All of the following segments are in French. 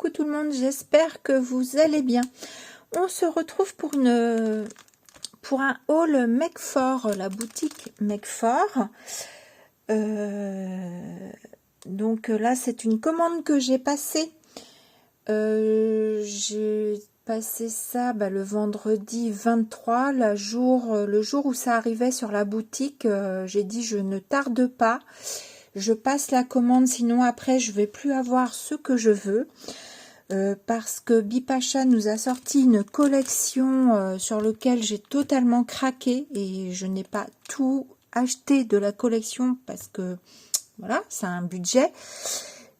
coucou tout le monde, j'espère que vous allez bien. On se retrouve pour un haul Make4, la boutique Make4. Donc là, c'est une commande que j'ai passée. J'ai passé ça le vendredi 23, le jour où ça arrivait sur la boutique. J'ai dit je ne tarde pas. Je passe la commande, sinon après je vais plus avoir ce que je veux. Parce que Bipacha nous a sorti une collection sur laquelle j'ai totalement craqué et je n'ai pas tout acheté de la collection parce que voilà, c'est un budget.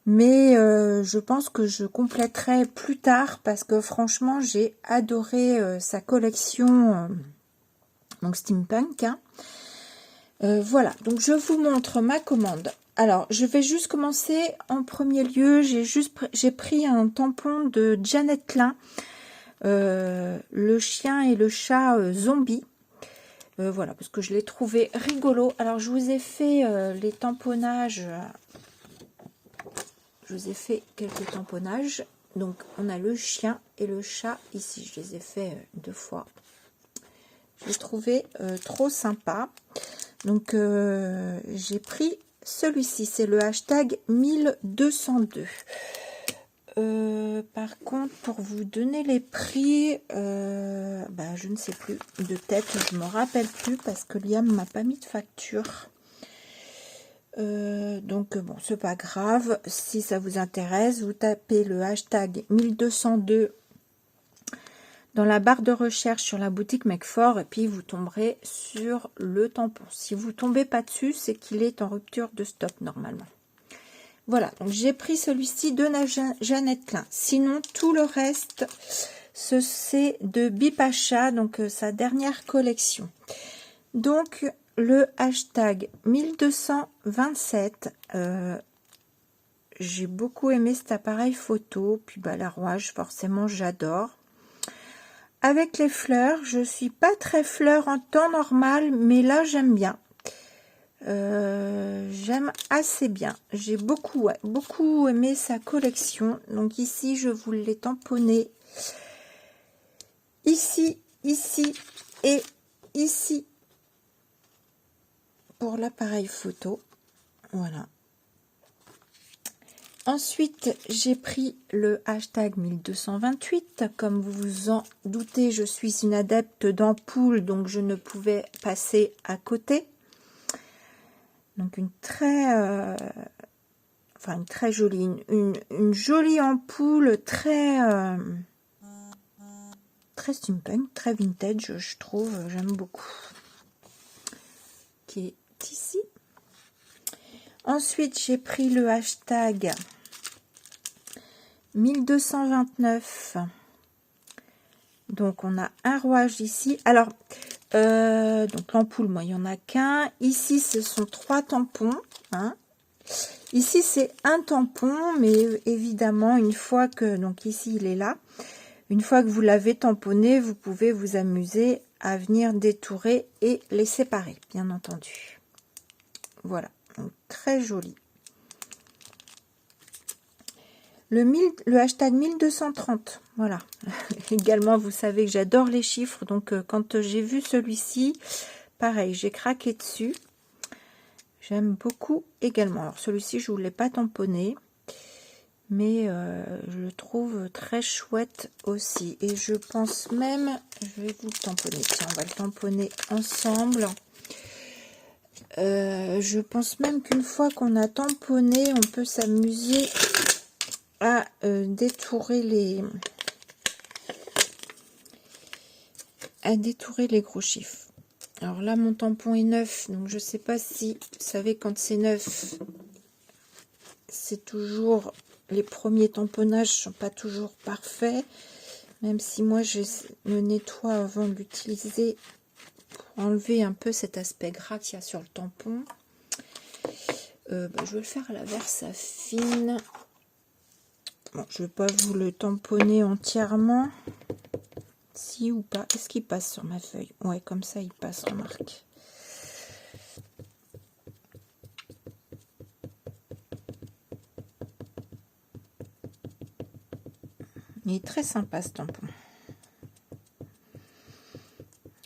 Mais je pense que je compléterai plus tard parce que franchement j'ai adoré sa collection donc steampunk. Voilà, donc je vous montre ma commande. Alors, je vais juste commencer en premier lieu. J'ai pris un tampon de Janet Klein, le chien et le chat zombie. Voilà, parce que je l'ai trouvé rigolo. Alors, je vous ai fait les tamponnages. Je vous ai fait quelques tamponnages. Donc, on a le chien et le chat ici. Je les ai fait 2 fois. Je l'ai trouvé trop sympa. Donc, j'ai pris celui-ci, c'est le hashtag 1202. Par contre, pour vous donner les prix, je ne sais plus de tête, je me rappelle plus parce que Liam m'a pas mis de facture. Donc bon, c'est pas grave. Si ça vous intéresse, vous tapez le hashtag 1202 dans la barre de recherche sur la boutique Make4 et puis vous tomberez sur le tampon. Si vous tombez pas dessus, c'est qu'il est en rupture de stock normalement. Voilà, donc j'ai pris celui-ci de Janet Klein. Sinon, tout le reste, c'est de Bipacha, donc sa dernière collection. Donc, le hashtag 1227, j'ai beaucoup aimé cet appareil photo, puis la rouage, forcément, j'adore. Avec les fleurs, je suis pas très fleur en temps normal, mais là j'aime bien. J'aime assez bien. J'ai beaucoup aimé sa collection. Donc ici, je vous l'ai tamponné. Ici, ici et ici pour l'appareil photo. Voilà. Ensuite, j'ai pris le hashtag 1228. Comme vous vous en doutez, je suis une adepte d'ampoule, donc je ne pouvais passer à côté. Donc une très jolie, une jolie ampoule très steampunk, très vintage, je trouve, j'aime beaucoup. Qui est ici. Ensuite, j'ai pris le hashtag 1229. Donc, on a un rouage ici. Alors, donc l'ampoule, moi, il n'y en a qu'un. Ici, ce sont 3 tampons. Hein. Ici, c'est un tampon, mais évidemment, une fois que... Donc, ici, il est là. Une fois que vous l'avez tamponné, vous pouvez vous amuser à venir détourer et les séparer, bien entendu. Voilà, donc très joli. Le hashtag 1230, voilà. Également, vous savez que j'adore les chiffres, donc quand j'ai vu celui-ci, pareil, j'ai craqué dessus. J'aime beaucoup également. Alors celui-ci, je ne vous l'ai pas tamponné, mais je le trouve très chouette aussi. Et je pense même, je vais vous le tamponner. Tiens, on va le tamponner ensemble. Je pense même qu'une fois qu'on a tamponné, on peut s'amuser à détourer les gros chiffres. Alors là, mon tampon est neuf, donc je sais pas si vous savez quand c'est neuf, c'est toujours les premiers tamponnages sont pas toujours parfaits, même si moi je le nettoie avant de l'utiliser pour enlever un peu cet aspect gras qu'il y a sur le tampon. Je vais le faire à la Versafine. Bon, je ne vais pas vous le tamponner entièrement. Si ou pas. Est-ce qu'il passe sur ma feuille? Ouais, comme ça, il passe, remarque. Il est très sympa ce tampon.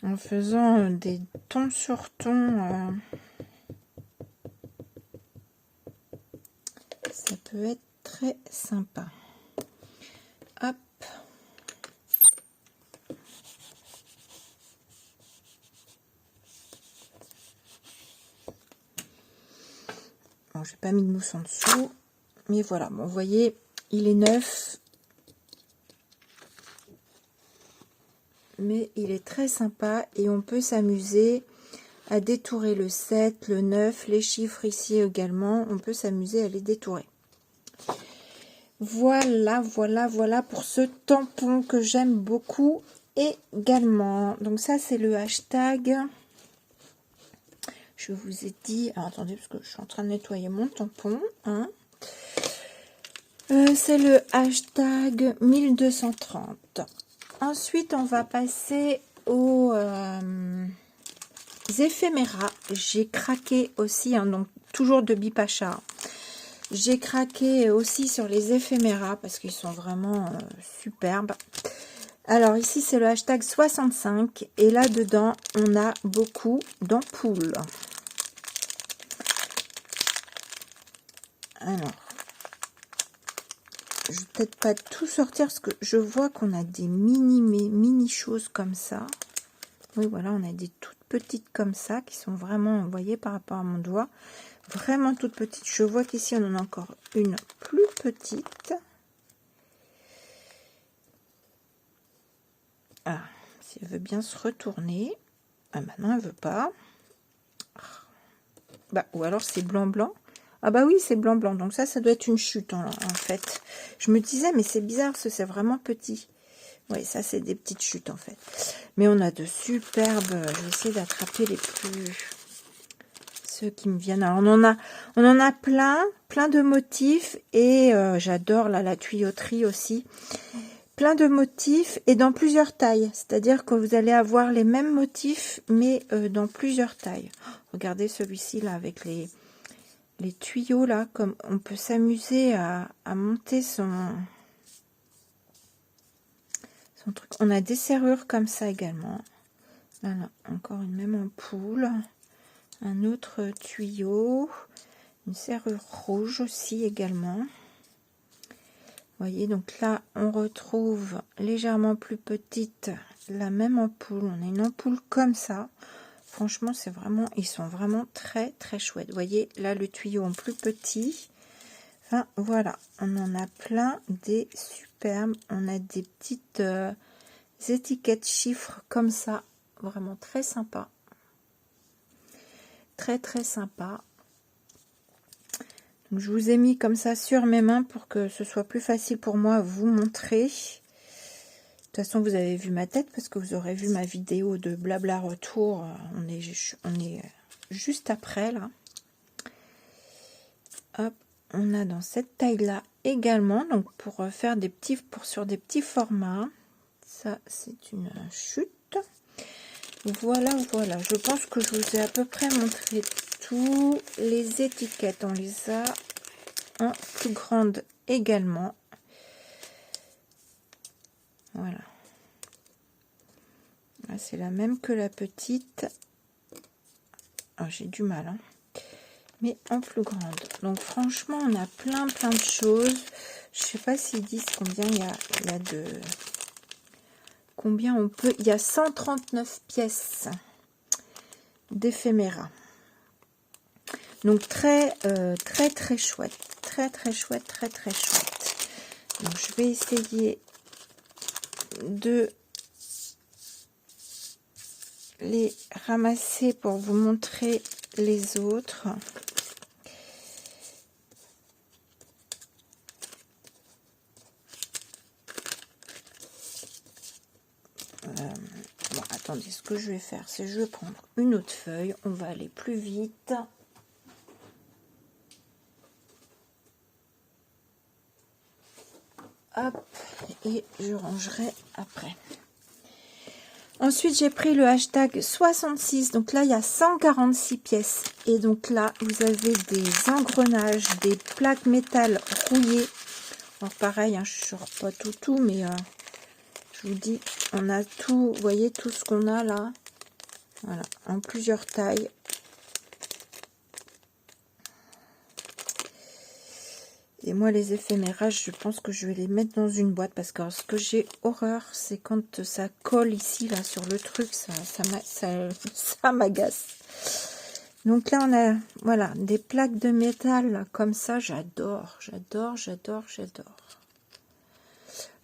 En faisant des tons sur tons, ça peut être très sympa. Hop. Bon, j'ai pas mis de mousse en dessous, mais voilà. Bon, vous voyez, il est neuf, mais il est très sympa et on peut s'amuser à détourer le 7, le 9, les chiffres ici également. On peut s'amuser à les détourer. Voilà, voilà, voilà pour ce tampon que j'aime beaucoup également. Donc ça, c'est le hashtag. Je vous ai dit... Alors, attendez, parce que je suis en train de nettoyer mon tampon. Hein. C'est le hashtag 1230. Ensuite, on va passer aux éphéméras. J'ai craqué aussi, hein, donc toujours de Bipacha. J'ai craqué aussi sur les éphéméras parce qu'ils sont vraiment superbes. Alors ici, c'est le hashtag 65 et là-dedans, on a beaucoup d'ampoules. Alors, je vais peut-être pas tout sortir parce que je vois qu'on a des mini choses comme ça. Oui, voilà, on a des toutes petites comme ça qui sont vraiment, vous voyez, par rapport à mon doigt, vraiment toutes petites. Je vois qu'ici, on en a encore une plus petite. Ah, si elle veut bien se retourner. Ah, maintenant, elle veut pas. Bah, ou alors, c'est blanc-blanc. Ah bah oui, c'est blanc-blanc. Donc ça doit être une chute, en fait. Je me disais, mais c'est bizarre, parce que c'est vraiment petit. Oui, ça, c'est des petites chutes, en fait. Mais on a de superbes... Je vais essayer d'attraper les plus... Ceux qui me viennent. Alors, on en a plein de motifs. Et j'adore, là, la tuyauterie aussi. Plein de motifs et dans plusieurs tailles. C'est-à-dire que vous allez avoir les mêmes motifs, mais dans plusieurs tailles. Regardez celui-ci, là, avec les tuyaux, là. Comme on peut s'amuser à monter son truc. On a des serrures comme ça également. Voilà, encore une même ampoule. Un autre tuyau. Une serrure rouge aussi également. Vous voyez, donc là, on retrouve légèrement plus petite la même ampoule. On a une ampoule comme ça. Franchement, c'est vraiment, ils sont vraiment très, très chouettes. Vous voyez, là, le tuyau en plus petit. Enfin, voilà, on en a plein des superbes. On a des petites étiquettes chiffres comme ça. Vraiment très sympa. Très, très sympa. Donc, je vous ai mis comme ça sur mes mains pour que ce soit plus facile pour moi à vous montrer. De toute façon, vous avez vu ma tête parce que vous aurez vu ma vidéo de blabla retour. On est juste après là. Hop, on a dans cette taille-là également. Donc, pour faire des petits, sur des petits formats. Ça, c'est une chute. Voilà, voilà. Je pense que je vous ai à peu près montré tout. Les étiquettes, on les a en plus grande également. Voilà. C'est la même que la petite. Oh, j'ai du mal, hein. Mais en plus grande. Donc franchement, on a plein de choses. Je sais pas s'ils disent combien il y a de... Combien on peut... Il y a 139 pièces d'éphéméras. Donc très chouette. Très chouette, très chouette. Donc je vais essayer de les ramasser pour vous montrer les autres. Bon, attendez, ce que je vais faire, c'est je vais prendre une autre feuille. On va aller plus vite. Hop, et je rangerai après. Ensuite, j'ai pris le hashtag 66. Donc là, il y a 146 pièces. Et donc là, vous avez des engrenages, des plaques métal rouillées Alors pareil, hein, je ne sors pas tout, mais je vous dis, on a tout, vous voyez tout ce qu'on a là. Voilà, en plusieurs tailles. Et moi, les éphémérages, je pense que je vais les mettre dans une boîte parce que ce que j'ai horreur, c'est quand ça colle ici, là, sur le truc, ça m'agace. Donc là, on a, voilà, des plaques de métal là, comme ça, j'adore.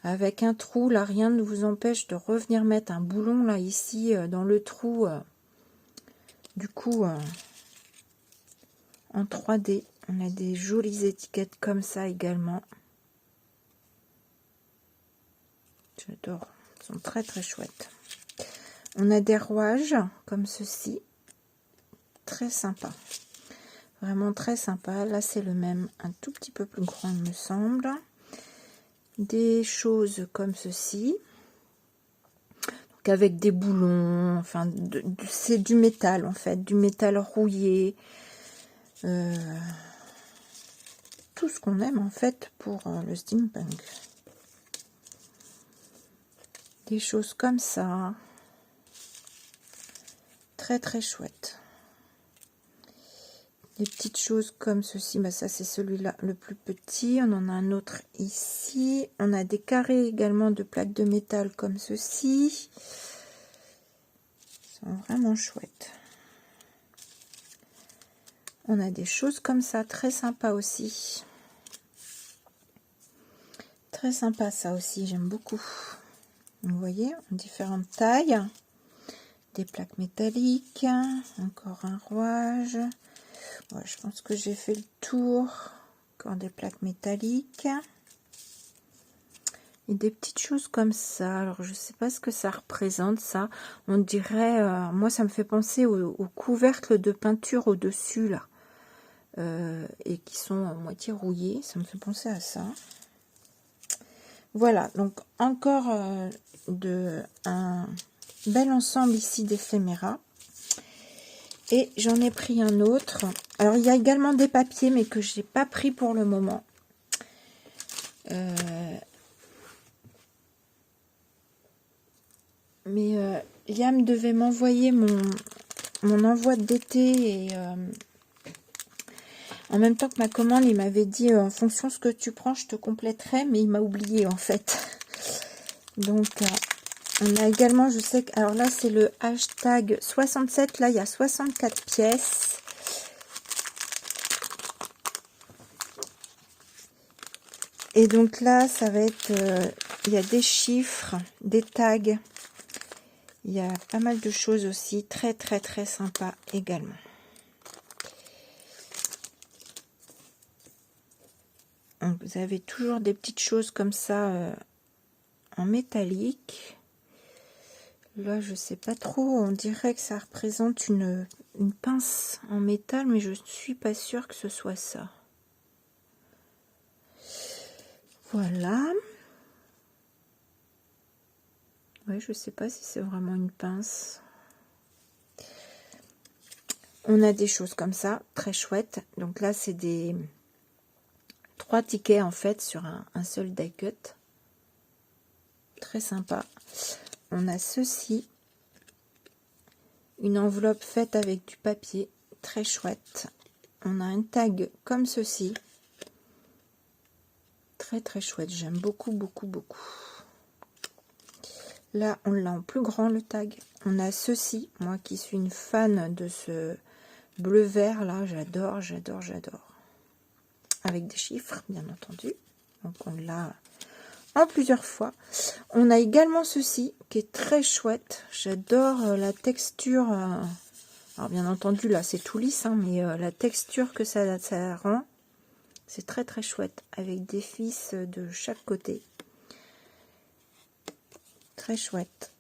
Avec un trou, là, rien ne vous empêche de revenir mettre un boulon, là, ici, dans le trou, du coup, en 3D. On a des jolies étiquettes comme ça également. J'adore. Ils sont très très chouettes. On a des rouages comme ceci. Très sympa. Vraiment très sympa. Là, c'est le même. Un tout petit peu plus grand, il me semble. Des choses comme ceci. Donc avec des boulons. Enfin, c'est du métal en fait. Du métal rouillé. Tout ce qu'on aime en fait pour le steampunk. Des choses comme ça. Très très chouette. Des petites choses comme ceci. Bah, ça c'est celui-là le plus petit. On en a un autre ici. On a des carrés également de plaques de métal comme ceci. Ils sont vraiment chouettes. On a des choses comme ça. Très sympa aussi. Très sympa ça aussi, j'aime beaucoup. Vous voyez, en différentes tailles. Des plaques métalliques. Encore un rouage. Ouais, je pense que j'ai fait le tour. Encore des plaques métalliques. Et des petites choses comme ça. Alors, je sais pas ce que ça représente, ça. On dirait... moi, ça me fait penser au couvercle de peinture au-dessus, là. Et qui sont à moitié rouillés. Ça me fait penser à ça. Voilà, donc encore un bel ensemble ici d'éphéméras. Et j'en ai pris un autre. Alors, il y a également des papiers, mais que je n'ai pas pris pour le moment. Mais Liam devait m'envoyer mon envoi d'été et... en même temps que ma commande, il m'avait dit en fonction de ce que tu prends, je te compléterai, mais il m'a oublié en fait. Donc, on a également, je sais que, alors là c'est le hashtag 67, là il y a 64 pièces. Et donc là, ça va être, il y a des chiffres, des tags, il y a pas mal de choses aussi, très très très sympa également. Donc, vous avez toujours des petites choses comme ça en métallique. Là, je sais pas trop, on dirait que ça représente une pince en métal, mais je ne suis pas sûre que ce soit ça. Voilà. Ouais, je sais pas si c'est vraiment une pince. On a des choses comme ça, très chouettes. Donc là, c'est des 3 tickets en fait sur un seul die cut. Très sympa. On a ceci. Une enveloppe faite avec du papier. Très chouette. On a un tag comme ceci. Très très chouette. J'aime beaucoup, beaucoup, beaucoup. Là, on l'a en plus grand le tag. On a ceci. Moi qui suis une fan de ce bleu-vert là. J'adore, j'adore, j'adore. Avec des chiffres, bien entendu. Donc on l'a en plusieurs fois. On a également ceci qui est très chouette. J'adore la texture. Alors bien entendu là c'est tout lisse, hein, mais la texture que ça rend, c'est très très chouette. Avec des fils de chaque côté. Très chouette.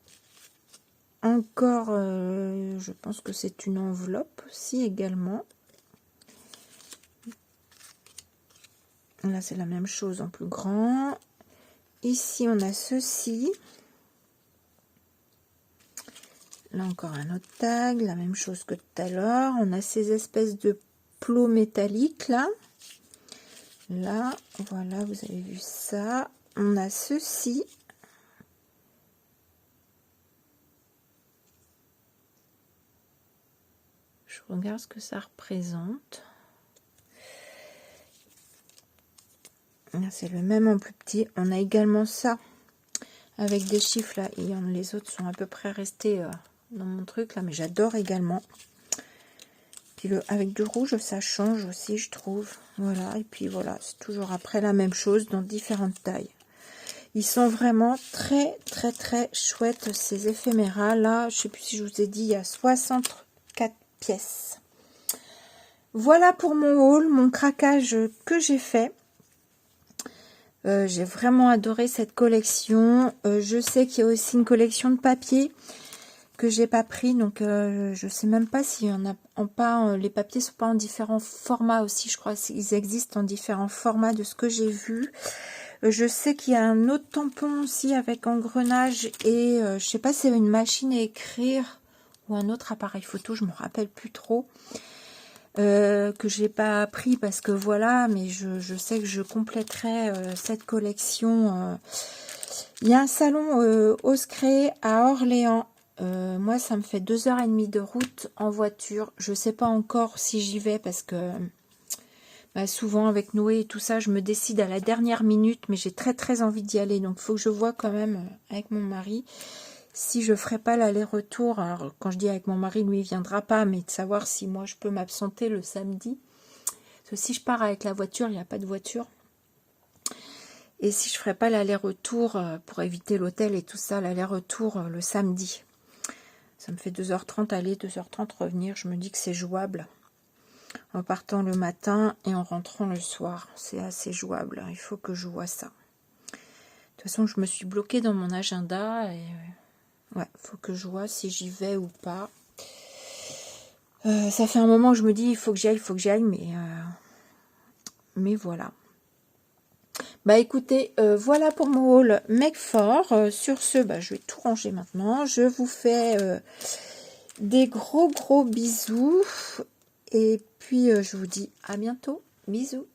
Encore, je pense que c'est une enveloppe aussi également. Là c'est la même chose en plus grand. Ici, on a ceci. Là, encore un autre tag. La même chose que tout à l'heure. On a ces espèces de plots métalliques, là. Là, voilà, vous avez vu ça. On a ceci. Je regarde ce que ça représente. C'est le même en plus petit. On a également ça avec des chiffres là. Et les autres sont à peu près restés dans mon truc là. Mais j'adore également. Puis avec du rouge, ça change aussi, je trouve. Voilà. Et puis voilà, c'est toujours après la même chose dans différentes tailles. Ils sont vraiment très chouettes ces éphéméras. Là, je sais plus si je vous ai dit, il y a 64 pièces. Voilà pour mon haul, mon craquage que j'ai fait. J'ai vraiment adoré cette collection. Je sais qu'il y a aussi une collection de papier que j'ai pas pris, donc je sais même pas s'il y en a en pas. Les papiers sont pas en différents formats aussi, je crois qu'ils existent en différents formats de ce que j'ai vu. Je sais qu'il y a un autre tampon aussi avec engrenage et je sais pas si c'est une machine à écrire ou un autre appareil photo, je me rappelle plus trop. Que j'ai pas pris parce que voilà, mais je sais que je compléterai cette collection. Il y a un salon Oscré à Orléans. Moi, ça me fait 2h30 de route en voiture. Je sais pas encore si j'y vais parce que souvent avec Noé et tout ça, je me décide à la dernière minute, mais j'ai très envie d'y aller. Donc, il faut que je vois quand même avec mon mari si je ferai pas l'aller-retour. Alors, quand je dis avec mon mari, lui, il viendra pas, mais de savoir si moi, je peux m'absenter le samedi. Parce que si je pars avec la voiture, il n'y a pas de voiture. Et si je ferai pas l'aller-retour pour éviter l'hôtel et tout ça, l'aller-retour le samedi. Ça me fait 2h30 aller, 2h30 revenir. Je me dis que c'est jouable. En partant le matin et en rentrant le soir. C'est assez jouable. Il faut que je vois ça. De toute façon, je me suis bloquée dans mon agenda. Et ouais, faut que je vois si j'y vais ou pas. Ça fait un moment que je me dis, il faut que j'y aille, mais voilà. Écoutez, voilà pour mon haul Make For. Sur ce, je vais tout ranger maintenant. Je vous fais des gros bisous. Et puis, je vous dis à bientôt. Bisous.